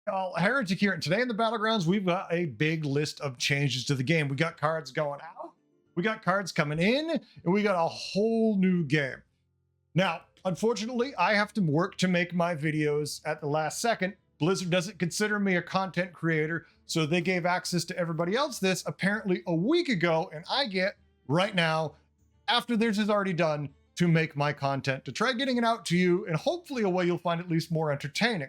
Heretic here, and today in the Battlegrounds, we've got a big list of changes to the game. We got cards going out, we got cards coming in, and we got a whole new game. Now, unfortunately, I have to work to make my videos at the last second. Blizzard doesn't consider me a content creator, so they gave access to everybody else this apparently a week ago, and I get right now, after theirs is already done, to make my content, to try getting it out to you, and hopefully a way you'll find at least more entertaining.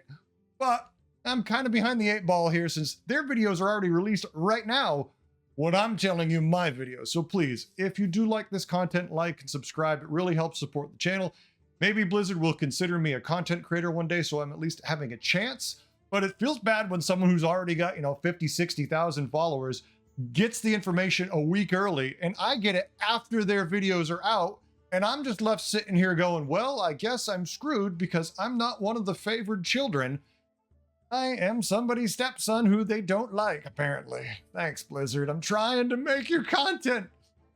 But I'm kind of behind the 8 ball here since their videos are already released right now when I'm telling you my videos. So please, if you do like this content, like and subscribe. It really helps support the channel. Maybe Blizzard will consider me a content creator one day, so I'm at least having a chance. But it feels bad when someone who's already got, 50, 60,000 followers gets the information a week early, and I get it after their videos are out, and I'm just left sitting here going, well, I guess I'm screwed because I'm not one of the favored children. I am somebody's stepson who they don't like, apparently. Thanks, Blizzard. I'm trying to make your content.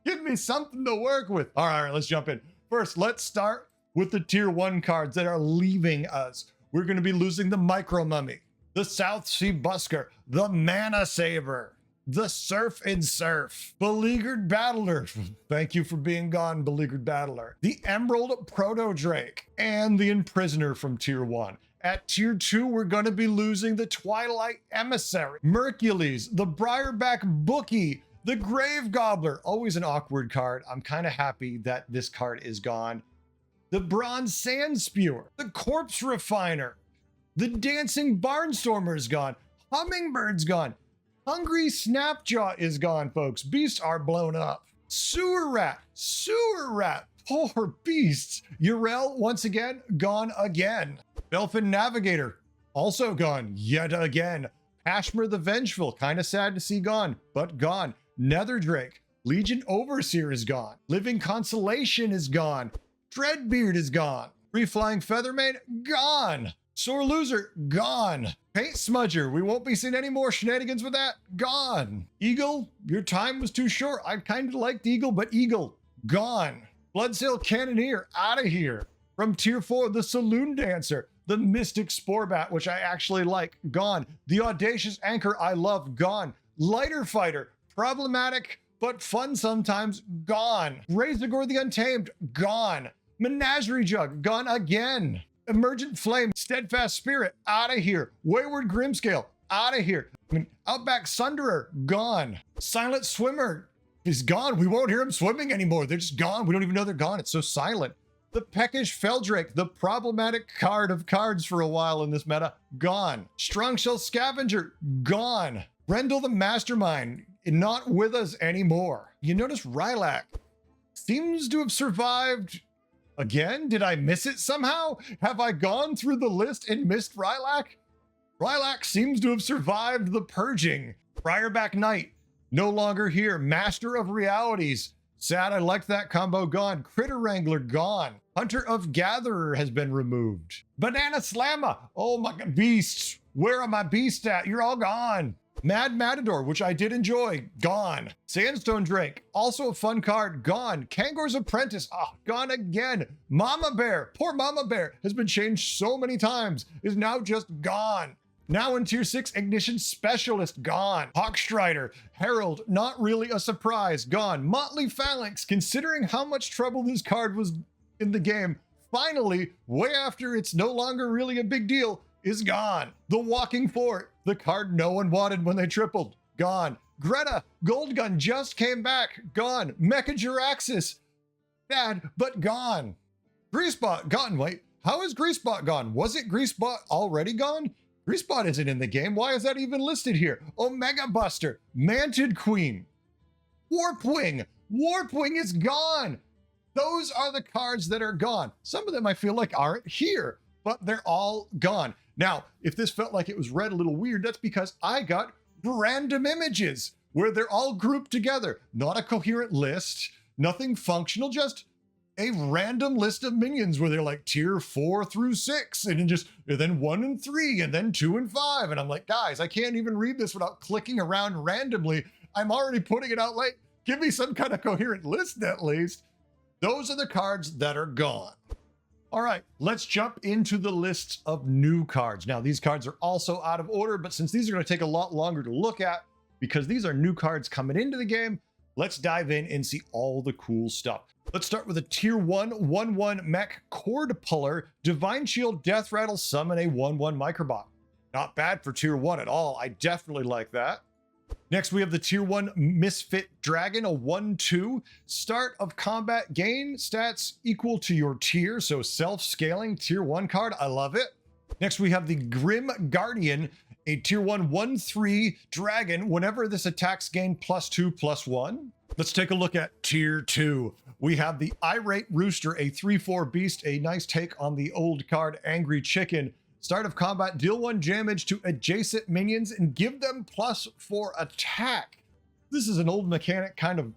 Give me something to work with. All right, let's jump in. First, let's start with the tier 1 cards that are leaving us. We're going to be losing the Micro Mummy, the South Sea Busker, the Mana Saber, the Surf and Surf, Beleaguered Battler. Thank you for being gone, Beleaguered Battler. The Emerald Proto Drake, and the Imprisoner from tier 1. At tier 2, we're going to be losing the Twilight Emissary, Mercules, the Briarback Bookie, the Grave Gobbler, always an awkward card. I'm kind of happy that this card is gone. The Bronze Sand Spewer, the Corpse Refiner, the Dancing Barnstormer is gone, Hummingbird's gone, Hungry Snapjaw is gone, folks. Beasts are blown up. Sewer Rat, poor beasts. Urel, once again, gone again. Belfin Navigator, also gone yet again. Pashmer the Vengeful, kind of sad to see gone, but gone. Netherdrake, Legion Overseer is gone. Living Consolation is gone. Dreadbeard is gone. Free Flying Feathermane, gone. Sore Loser, gone. Paint Smudger, we won't be seeing any more shenanigans with that, gone. Eagle, your time was too short. I kind of liked Eagle, but Eagle, gone. Bloodsail Cannoneer, out of here. From tier 4, the Saloon Dancer, the Mystic Sporebat, which I actually like, gone. The Audacious Anchor, I love, gone. Lighter Fighter, problematic, but fun sometimes, gone. Razorgore the Untamed, gone. Menagerie Jug, gone again. Emergent Flame, Steadfast Spirit, out of here. Wayward Grimscale, out of here. Outback Sunderer, gone. Silent Swimmer is gone. We won't hear him swimming anymore. They're just gone. We don't even know they're gone. It's so silent. The Peckish Feldrake, the problematic card of cards for a while in this meta, gone. Strongshell Scavenger, gone. Rendell the Mastermind, not with us anymore. You notice Rylak seems to have survived again. Did I miss it somehow? Have I gone through the list and missed Rylak? Rylak seems to have survived the purging. Briarback Knight, no longer here. Master of Realities, sad, I liked that combo, gone. Critter Wrangler, gone. Hunter of Gatherer has been removed. Banana Slamma, oh my god, beasts, where are my beasts at? You're all gone. Mad Matador, which I did enjoy, gone. Sandstone Drake, also a fun card, gone. Kangor's Apprentice, gone again. Mama Bear, poor Mama Bear, has been changed so many times, is now just gone. Now in tier 6, Ignition Specialist, gone. Hawkstrider, Herald, not really a surprise, gone. Motley Phalanx, considering how much trouble this card was in the game, finally, way after it's no longer really a big deal, is gone. The Walking Fort, the card no one wanted when they tripled, gone. Greta, Gold Gun just came back, gone. Mecha Jiraxis, bad, but gone. Greasebot, gone. Wait, how is Greasebot gone? Was it Greasebot already gone? Greasebot isn't in the game. Why is that even listed here? Omega Buster, Manted Queen, Warpwing. Warpwing is gone. Those are the cards that are gone. Some of them I feel like aren't here, but they're all gone. Now, if this felt like it was read a little weird, that's because I got random images where they're all grouped together. Not a coherent list, nothing functional, just a random list of minions where they're like tier 4 through 6, and then 1 and 3, and then 2 and 5. And I'm like, guys, I can't even read this without clicking around randomly. I'm already putting it out late. Give me some kind of coherent list at least. Those are the cards that are gone. All right, let's jump into the list of new cards. Now, these cards are also out of order, but since these are going to take a lot longer to look at, because these are new cards coming into the game, let's dive in and see all the cool stuff. Let's start with a tier 1 1/1 mech cord puller, Divine Shield, Death Rattle, summon a 1/1 microbot. Not bad for tier 1 at all. I definitely like that. Next, we have the tier 1 Misfit Dragon, a 1/2. Start of combat, gain stats equal to your tier, so self-scaling tier 1 card. I love it. Next, we have the Grim Guardian, a tier 1 1/3 dragon. Whenever this attacks, gain +2/+1. Let's take a look at tier 2. We have the Irate Rooster, a 3/4 beast, a nice take on the old card Angry Chicken. Start of combat, deal 1 damage to adjacent minions and give them +4 attack. This is an old mechanic kind of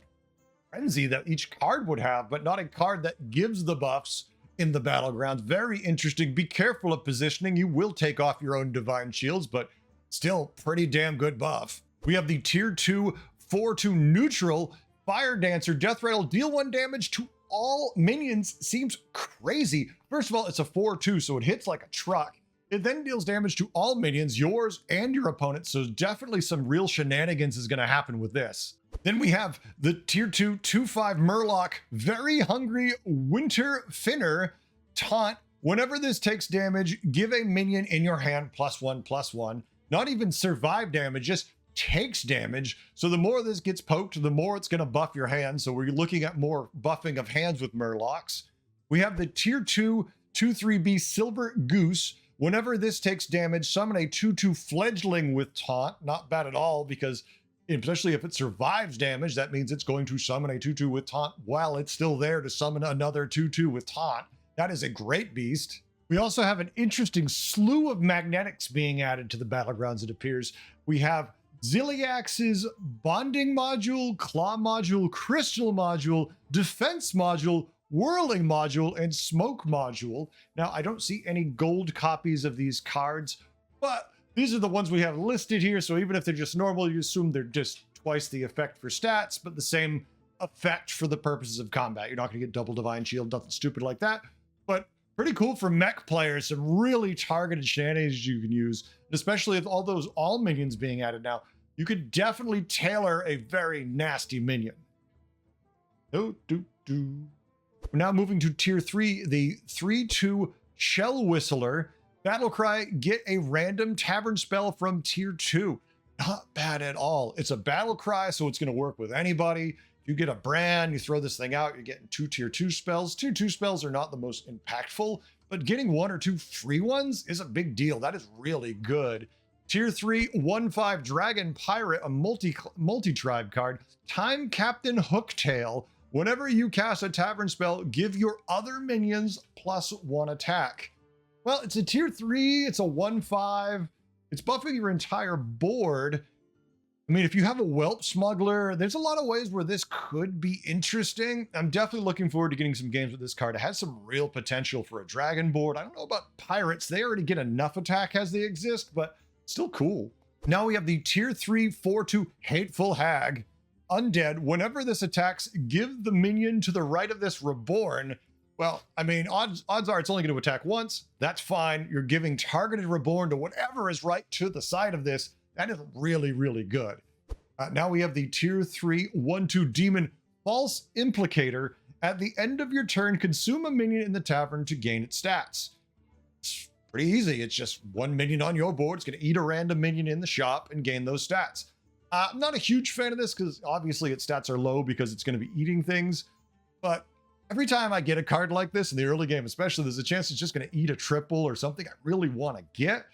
frenzy that each card would have, but not a card that gives the buffs in the battlegrounds. Very interesting. Be careful of positioning. You will take off your own divine shields, but still pretty damn good buff. We have the tier 2 4/2 neutral Fire Dancer, Death Rattle, deal 1 damage to all minions. Seems crazy. First of all, it's a 4/2, so it hits like a truck. It then deals damage to all minions, yours and your opponent's, so definitely some real shenanigans is going to happen with this. Then we have the tier 2 2/5 Murloc, Very Hungry Winter Finner, taunt. Whenever this takes damage, give a minion in your hand +1/+1. Not even survive damage, just takes damage. So the more this gets poked, the more it's going to buff your hand. So we're looking at more buffing of hands with Murlocs. We have the tier 2 2/3B Silver Goose. Whenever this takes damage, summon a 2/2 Fledgling with taunt. Not bad at all, because especially if it survives damage, that means it's going to summon a 2/2 with taunt while it's still there to summon another 2/2 with taunt. That is a great beast. We also have an interesting slew of magnetics being added to the battlegrounds, it appears. We have Ziliax's Bonding Module, Claw Module, Crystal Module, Defense Module, Whirling Module, and Smoke Module. Now, I don't see any gold copies of these cards, but these are the ones we have listed here, so even if they're just normal, you assume they're just twice the effect for stats, but the same effect for the purposes of combat. You're not going to get double Divine Shield, nothing stupid like that, but pretty cool for mech players. Some really targeted shenanigans you can use, especially with all those all minions being added now. You could definitely tailor a very nasty minion. We're now moving to tier 3, the 3/2 Shell Whistler. Battlecry, get a random tavern spell from tier 2. Not bad at all. It's a Battlecry, so it's going to work with anybody. You get a brand, you throw this thing out, you're getting 2 tier 2 spells. Tier 2 spells are not the most impactful, but getting 1 or 2 free ones is a big deal. That is really good. Tier 3 1/5 Dragon Pirate, a multi-tribe card. Time Captain Hooktail. Whenever you cast a tavern spell, give your other minions +1 attack. Well, it's a tier 3, it's a 1/5. It's buffing your entire board. I mean, if you have a Whelp Smuggler, there's a lot of ways where this could be interesting. I'm definitely looking forward to getting some games with this card. It has some real potential for a dragon board. I don't know about pirates. They already get enough attack as they exist, but still cool. Now we have the tier 3 4/2 Hateful Hag. Undead. Whenever this attacks, give the minion to the right of this reborn. Well, I mean, odds are it's only going to attack once. That's fine. You're giving targeted reborn to whatever is right to the side of this. That is really, really good. Now we have the tier 3 1/2 Demon False Implicator. At the end of your turn, consume a minion in the tavern to gain its stats. It's pretty easy. It's just 1 minion on your board. It's going to eat a random minion in the shop and gain those stats. I'm not a huge fan of this because obviously its stats are low because it's going to be eating things. But every time I get a card like this in the early game, especially, there's a chance it's just going to eat a triple or something I really want to get.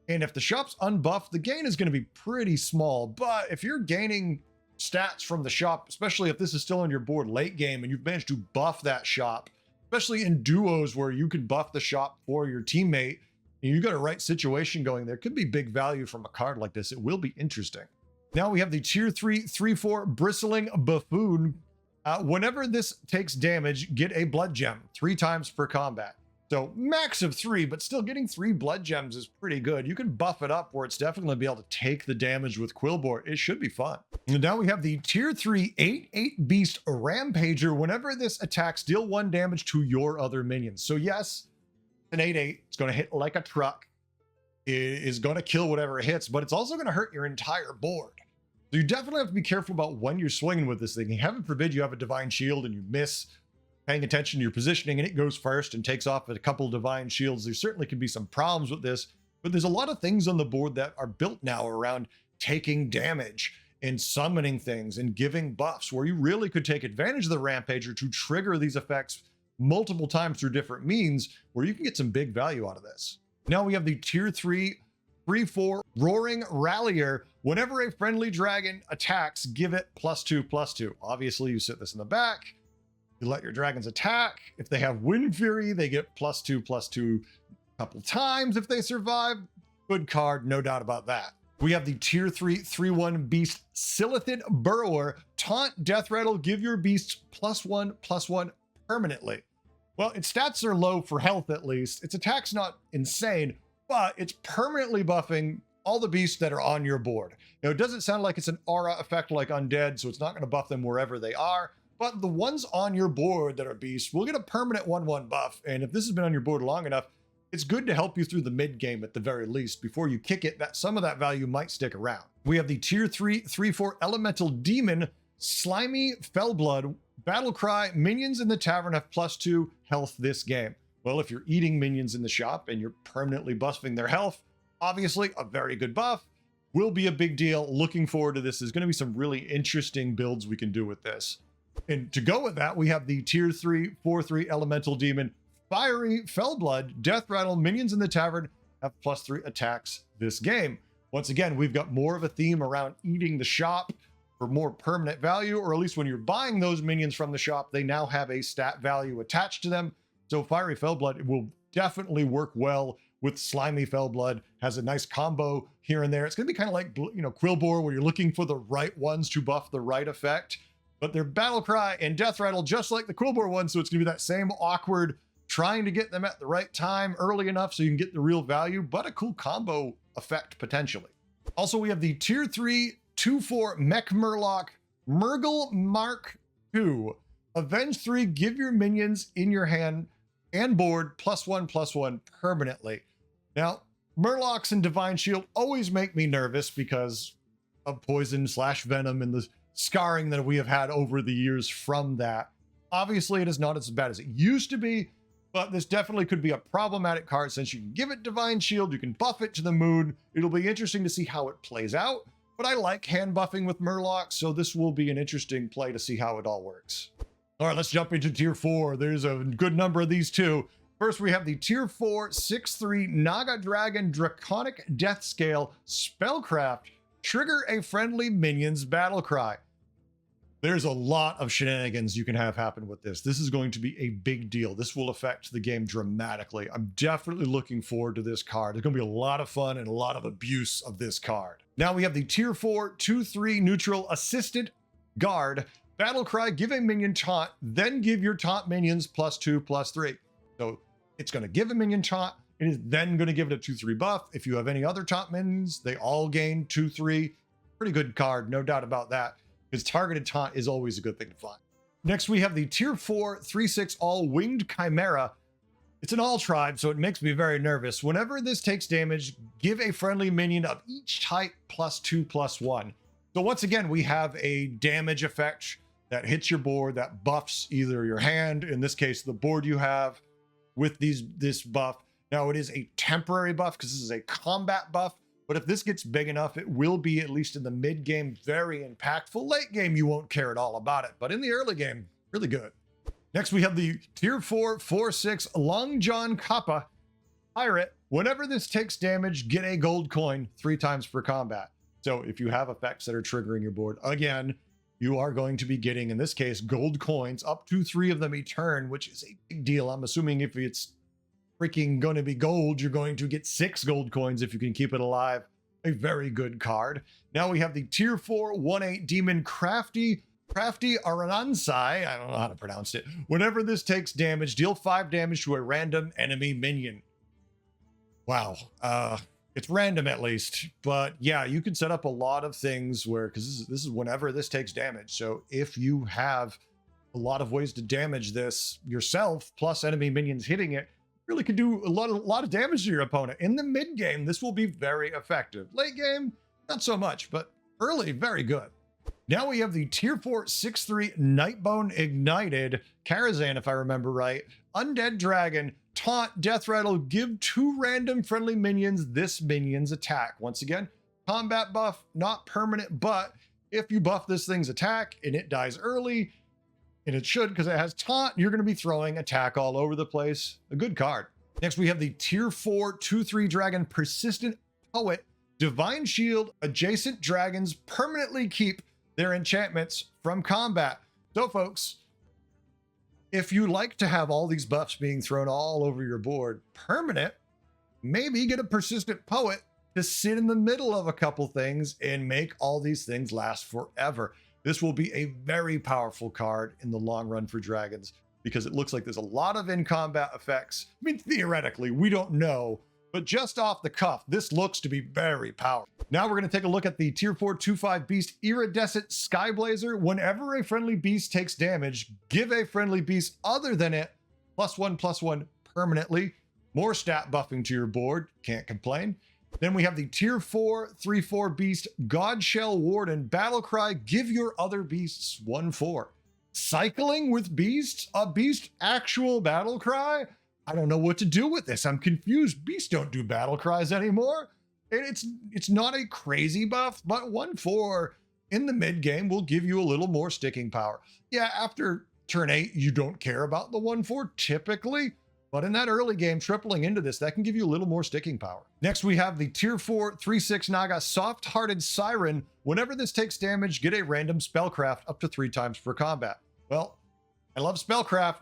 And if the shop's unbuffed, the gain is going to be pretty small. But if you're gaining stats from the shop, especially if this is still on your board late game and you've managed to buff that shop, especially in duos where you can buff the shop for your teammate, and you got a right situation going, there could be big value from a card like this. It will be interesting. Now we have the tier 3 3/4 Bristling Buffoon. Whenever this takes damage, get a blood gem 3 times per combat. So max of 3, but still getting 3 blood gems is pretty good. You can buff it up where it's definitely going to be able to take the damage with Quillbore. It should be fun. And now we have the tier 3 8/8 Beast Rampager. Whenever this attacks, deal 1 damage to your other minions. So yes, an 8/8. It's going to hit like a truck. It is going to kill whatever it hits, but it's also going to hurt your entire board. So you definitely have to be careful about when you're swinging with this thing. Heaven forbid you have a Divine Shield and you miss paying attention to your positioning and it goes first and takes off at a couple Divine Shields. There certainly could be some problems with this, but there's a lot of things on the board that are built now around taking damage and summoning things and giving buffs where you really could take advantage of the Rampager to trigger these effects multiple times through different means where you can get some big value out of this. Now we have the tier 3 3/4 Roaring Rallier. Whenever a friendly dragon attacks, give it +2/+2. Obviously, you sit this in the back. You let your dragons attack. If they have Wind Fury, they get +2/+2 a couple times if they survive. Good card, no doubt about that. We have the tier 3 3/1 Beast Silithid Burrower. Taunt, Death Rattle, give your beasts +1/+1 permanently. Well, its stats are low for health at least. Its attack's not insane, but it's permanently buffing all the beasts that are on your board. Now, it doesn't sound like it's an aura effect like Undead, so it's not going to buff them wherever they are, but the ones on your board that are beasts will get a permanent 1/1 buff, and if this has been on your board long enough, it's good to help you through the mid game at the very least. Before you kick it, that some of that value might stick around. We have the tier 3 3/4 Elemental Demon, Slimy Fellblood. Battle Cry, minions in the tavern have +2 health this game. Well, if you're eating minions in the shop and you're permanently buffing their health, obviously a very good buff. Will be a big deal. Looking forward to this. There's going to be some really interesting builds we can do with this. And to go with that, we have the tier 3 4/3 Elemental Demon, Fiery Fellblood. Death Rattle, minions in the tavern have +3 attacks this game. Once again, we've got more of a theme around eating the shop for more permanent value, or at least when you're buying those minions from the shop, they now have a stat value attached to them. So Fiery Fellblood will definitely work well with Slimy Fellblood. Has a nice combo here and there. It's going to be kind of like, Quillbore, where you're looking for the right ones to buff the right effect. But they're Battle Cry and Death Rattle just like the Quillbore one, so it's going to be that same awkward trying to get them at the right time early enough so you can get the real value, but a cool combo effect potentially. Also, we have the tier 3 2/4 Mech Murloc, Murgle Mark II. Avenge 3, give your minions in your hand and board +1/+1 permanently. Now, Murlocs and Divine Shield always make me nervous because of poison/venom and the scarring that we have had over the years from that. Obviously, it is not as bad as it used to be, but this definitely could be a problematic card since you can give it Divine Shield, you can buff it to the moon. It'll be interesting to see how it plays out. But I like hand buffing with Murlocs, so this will be an interesting play to see how it all works. All right, let's jump into tier 4. There's a good number of these too. First, we have the tier 4 6/3 Naga Dragon Draconic Death Scale Spellcraft. Trigger a friendly minion's battle cry. There's a lot of shenanigans you can have happen with this. This is going to be a big deal. This will affect the game dramatically. I'm definitely looking forward to this card. There's going to be a lot of fun and a lot of abuse of this card. Now we have the tier 4 2/3 neutral Assistant Guard. Battle Cry, give a minion taunt, then give your taunt minions +2/+3. So it's going to give a minion taunt. It is then going to give it a 2/3 buff. If you have any other taunt minions, they all gain 2/3. Pretty good card, no doubt about that. Because targeted taunt is always a good thing to find. Next, we have the tier 4 3/6 All Winged Chimera. It's an all tribe, so it makes me very nervous. Whenever this takes damage, give a friendly minion of each type +2/+1. So once again, we have a damage effect that hits your board that buffs either your hand, in this case, the board you have with this buff. Now, it is a temporary buff because this is a combat buff. But if this gets big enough, it will be, at least in the mid game, very impactful. Late game, you won't care at all about it. But in the early game, really good. Next, we have the tier 4 4/6 Long John Kappa Pirate. Whenever this takes damage, get a gold coin 3 times per combat. So if you have effects that are triggering your board, again, you are going to be getting, in this case, gold coins, up to 3 of them a turn, which is a big deal. I'm assuming if it's freaking going to be gold, you're going to get 6 gold coins if you can keep it alive. A very good card. Now we have the tier 4 1/8 Demon Crafty Aranansai. I don't know how to pronounce it. Whenever this takes damage, deal 5 damage to a random enemy minion. Wow. It's random at least, but yeah, you can set up a lot of things where, because this is whenever this takes damage. So if you have a lot of ways to damage this yourself, plus enemy minions hitting it, really could do a lot of damage to your opponent. In the mid game, this will be very effective. Late game, not so much, but early, very good. Now we have the tier 4 6/3 Nightbone Ignited Karazhan, if I remember right. Undead Dragon, taunt, death rattle, give 2 random friendly minions this minion's attack. Once again, combat buff, not permanent, but if you buff this thing's attack and it dies early, and it should because it has taunt, you're going to be throwing attack all over the place. A good card. Next, we have the tier 4 2/3 Dragon Persistent Poet. Divine Shield, adjacent dragons permanently keep their enchantments from combat. So folks, if you like to have all these buffs being thrown all over your board permanent, maybe get a Persistent Poet to sit in the middle of a couple things and make all these things last forever. This will be a very powerful card in the long run for dragons because it looks like there's a lot of in-combat effects. I mean, theoretically, we don't know, but just off the cuff, this looks to be very powerful. Now we're going to take a look at the tier 4 2/5 beast Iridescent Skyblazer. Whenever a friendly beast takes damage, give a friendly beast other than it +1/+1 permanently. More stat buffing to your board, can't complain. Then we have the tier 4 3/4 beast Godshell Warden Battlecry. Give your other beasts 1/4. Cycling with beasts, a beast actual Battlecry. I don't know what to do with this. I'm confused. Beasts don't do battle cries anymore. And it's not a crazy buff, but 1/4 in the mid game will give you a little more sticking power. Yeah, after turn 8, you don't care about the 1/4 typically, but in that early game, tripling into this, that can give you a little more sticking power. Next, we have the tier 4 3/6 Naga Soft-Hearted Siren. Whenever this takes damage, get a random spellcraft up to 3 times per combat. Well, I love spellcraft.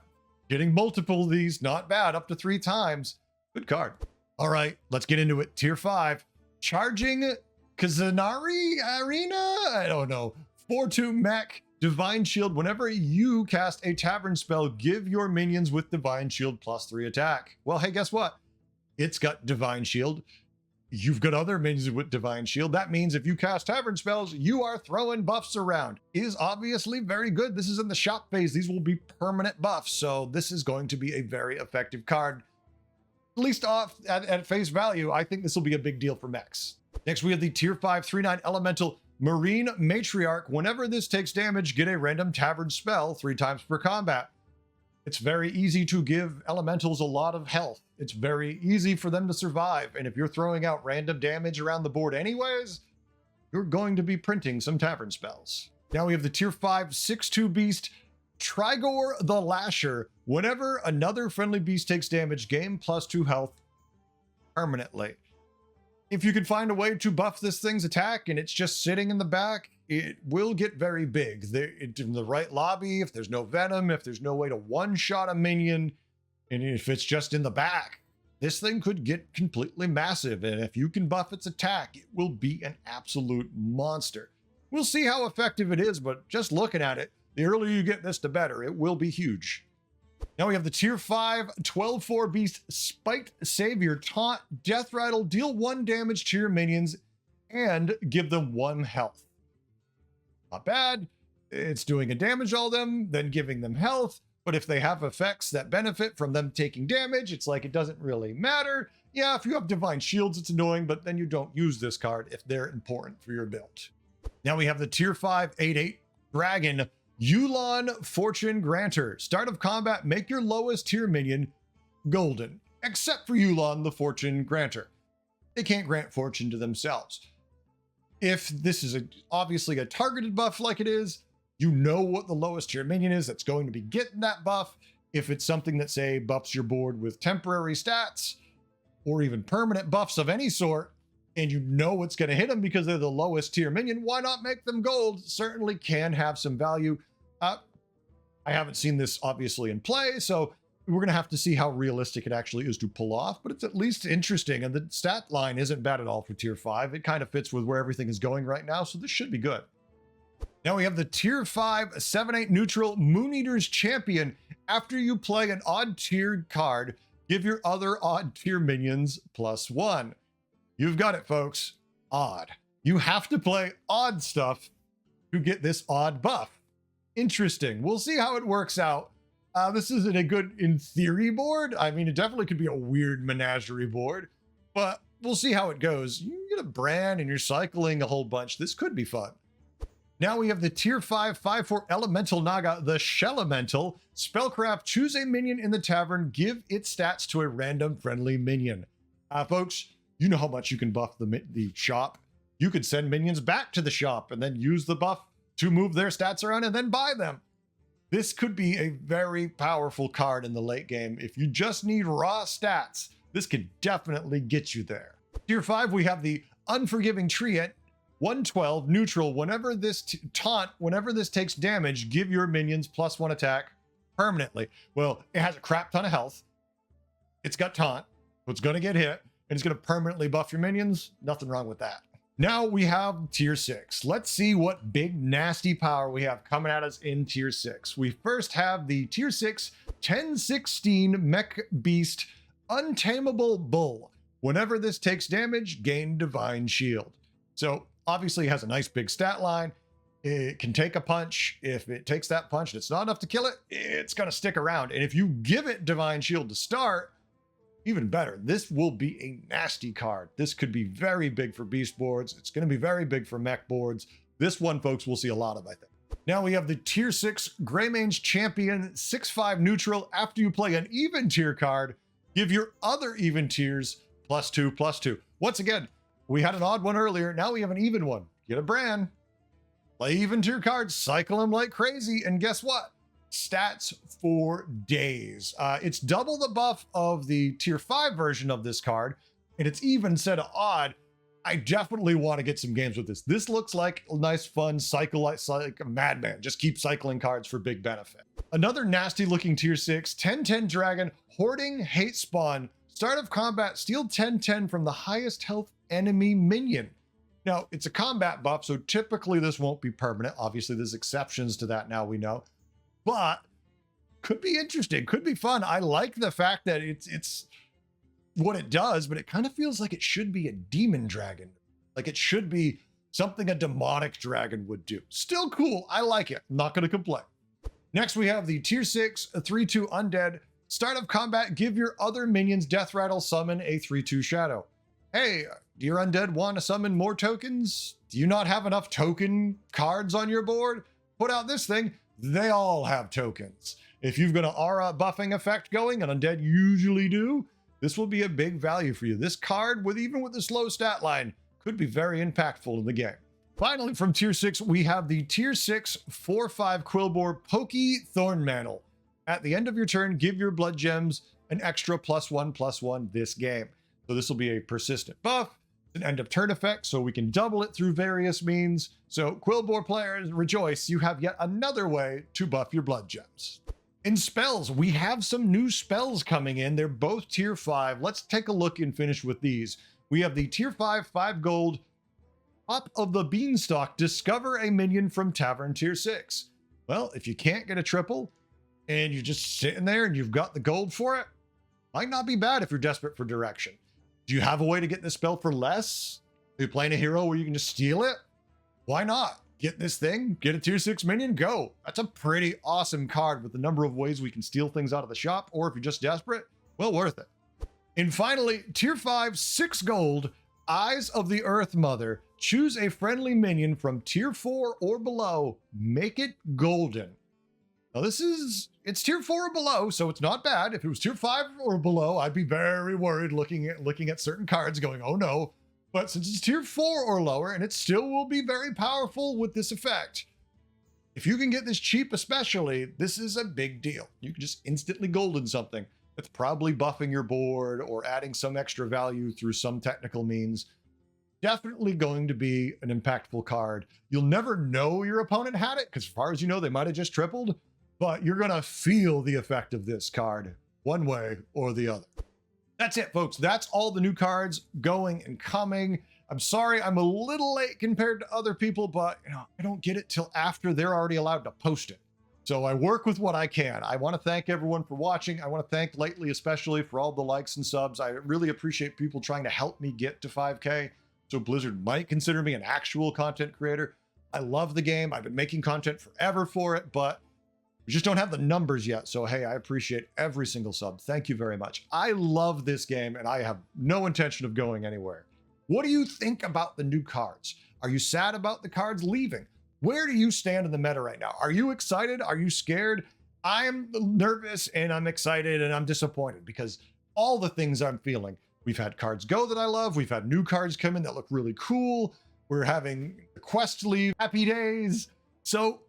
Getting multiple of these, not bad, up to 3 times. Good card. All right, let's get into it. Tier 5, Charging Kazanari Arena? I don't know. 4/2 mech, Divine Shield. Whenever you cast a tavern spell, give your minions with Divine Shield +3 attack. Well, hey, guess what? It's got Divine Shield. You've got other minions with Divine Shield. That means if you cast tavern spells, you are throwing buffs around. Is obviously very good. This is in the shop phase. These will be permanent buffs. So this is going to be a very effective card. At least off at face value, I think this will be a big deal for mechs. Next, we have the tier 5 3/9 Elemental Marine Matriarch. Whenever this takes damage, get a random tavern spell 3 times per combat. It's very easy to give elementals a lot of health. It's very easy for them to survive. And if you're throwing out random damage around the board anyways, you're going to be printing some tavern spells. Now we have the tier 5 6/2 beast Trigor the Lasher. Whenever another friendly beast takes damage, gain +2 health permanently. If you can find a way to buff this thing's attack and it's just sitting in the back, it will get very big. In the right lobby, if there's no venom, if there's no way to one-shot a minion, and if it's just in the back, this thing could get completely massive. And if you can buff its attack, it will be an absolute monster. We'll see how effective it is, but just looking at it, the earlier you get this, the better. It will be huge. Now we have the tier 5 12/4 beast Spiked Savior. Taunt, death rattle, deal 1 damage to your minions, and give them 1 health. Not bad. It's doing a damage all them, then giving them health. But if they have effects that benefit from them taking damage, it's like it doesn't really matter. Yeah, if you have Divine Shields, it's annoying, but then you don't use this card if they're important for your build. Now we have the tier 5 8/8 Dragon Yulon Fortune Granter. Start of combat, make your lowest tier minion golden, except for Yulon the Fortune Granter. They can't grant fortune to themselves. If this is obviously a targeted buff like it is, you know what the lowest tier minion is that's going to be getting that buff. If it's something that, say, buffs your board with temporary stats or even permanent buffs of any sort, and you know it's going to hit them because they're the lowest tier minion, why not make them gold? Certainly can have some value. I haven't seen this obviously in play, so we're going to have to see how realistic it actually is to pull off, but it's at least interesting. And the stat line isn't bad at all for tier 5. It kind of fits with where everything is going right now, so this should be good. Now we have the tier 5 7/8 neutral Moon Eater's Champion. After you play an odd tiered card, give your other odd tier minions +1. You've got it, folks. Odd. You have to play odd stuff to get this odd buff. Interesting. We'll see how it works out. This isn't a good, in theory, board. I mean, it definitely could be a weird menagerie board, but we'll see how it goes. You get a brand and you're cycling a whole bunch. This could be fun. Now we have the tier 5, 5/4 Elemental Naga, the Shellamental. Spellcraft, choose a minion in the tavern, give its stats to a random friendly minion. Folks, you know how much you can buff the shop. You could send minions back to the shop and then use the buff to move their stats around and then buy them. This could be a very powerful card in the late game. If you just need raw stats, this could definitely get you there. Tier 5, we have the Unforgiving Treant, 112 neutral. Whenever this taunt, whenever this takes damage, give your minions +1 attack permanently. Well, it has a crap ton of health. It's got taunt, so it's going to get hit, and it's going to permanently buff your minions. Nothing wrong with that. Now we have tier 6. Let's see what big nasty power we have coming at us in tier 6. We first have the tier 6 1016 Mech Beast Untamable Bull. Whenever this takes damage, gain Divine Shield. So obviously it has a nice big stat line. It can take a punch. If it takes that punch and it's not enough to kill it, it's going to stick around. And if you give it Divine Shield to start, even better. This will be a nasty card. This could be very big for beast boards. It's going to be very big for mech boards. This one, folks, we'll see a lot of, I think. Now we have the tier 6 Greymane's Champion 6/5 neutral. After you play an even tier card, give your other even tiers +2/+2. Once again, we had an odd one earlier. Now we have an even one. Get a brand. Play even tier cards. Cycle them like crazy. And guess what? Stats for days. It's double the buff of the tier 5 version of this card, and it's even instead of odd. I definitely want to get some games with this. This looks like a nice fun cycle, like a madman. Just keep cycling cards for big benefit. Another nasty looking tier 6 1010 Dragon Hoarding Hate Spawn. Start of combat, steal 1010 from the highest health enemy minion. Now it's a combat buff, so typically this won't be permanent. Obviously there's exceptions to that now, we know. But could be interesting, could be fun. I like the fact that it's what it does, but it kind of feels like it should be a demon dragon. Like it should be something a demonic dragon would do. Still cool, I like it, I'm not gonna complain. Next we have the tier 6 3/2 Undead. Start of combat, give your other minions Death Rattle, summon a 3/2 Shadow. Hey, do your undead want to summon more tokens? Do you not have enough token cards on your board? Put out this thing. They all have tokens. If you've got an aura buffing effect going, and undead usually do, this will be a big value for you. This card, even with the slow stat line, could be very impactful in the game. Finally, from tier 6, we have the tier 6 4/5 Quillbore Pokey Thornmantle. At the end of your turn, give your blood gems an extra +1/+1 this game. So this will be a persistent buff, an end of turn effect, so we can double it through various means. So Quillbore players, rejoice, you have yet another way to buff your blood gems. In spells, we have some new spells coming in. They're both tier 5. Let's take a look and finish with these. We have the tier 5, 5 gold, Top of the Beanstalk, discover a minion from Tavern tier 6. Well, if you can't get a triple and you're just sitting there and you've got the gold for it, might not be bad if you're desperate for direction. Do you have a way to get this spell for less? Are you playing a hero where you can just steal it? Why not? Get this thing, get a tier 6 minion, go. That's a pretty awesome card with the number of ways we can steal things out of the shop, or if you're just desperate, well worth it. And finally, tier 5, 6 gold, Eyes of the Earth Mother. Choose a friendly minion from tier 4 or below, make it golden. Now it's tier 4 or below, so it's not bad. If it was tier 5 or below, I'd be very worried looking at certain cards going, oh no. But since it's tier 4 or lower, and it still will be very powerful with this effect, if you can get this cheap especially, this is a big deal. You can just instantly golden something that's probably buffing your board or adding some extra value through some technical means. Definitely going to be an impactful card. You'll never know your opponent had it, because as far as you know, they might have just tripled, but you're gonna feel the effect of this card one way or the other. That's it, folks. That's all the new cards going and coming. I'm sorry I'm a little late compared to other people, but I don't get it till after they're already allowed to post it. So I work with what I can. I want to thank everyone for watching. I want to thank lately especially for all the likes and subs. I really appreciate people trying to help me get to 5K, so Blizzard might consider me an actual content creator. I love the game. I've been making content forever for it, but We just don't have the numbers yet. So, hey, I appreciate every single sub. Thank you very much. I love this game and I have no intention of going anywhere. What do you think about the new cards? Are you sad about the cards leaving? Where do you stand in the meta right now? Are you excited? Are you scared? I'm nervous and I'm excited and I'm disappointed because all the things I'm feeling. We've had cards go that I love. We've had new cards come in that look really cool. We're having the quest leave. Happy days. So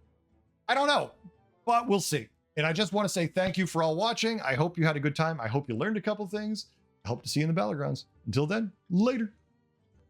I don't know, but we'll see. And I just want to say thank you for all watching. I hope you had a good time. I hope you learned a couple things. I hope to see you in the Battlegrounds. Until then, later.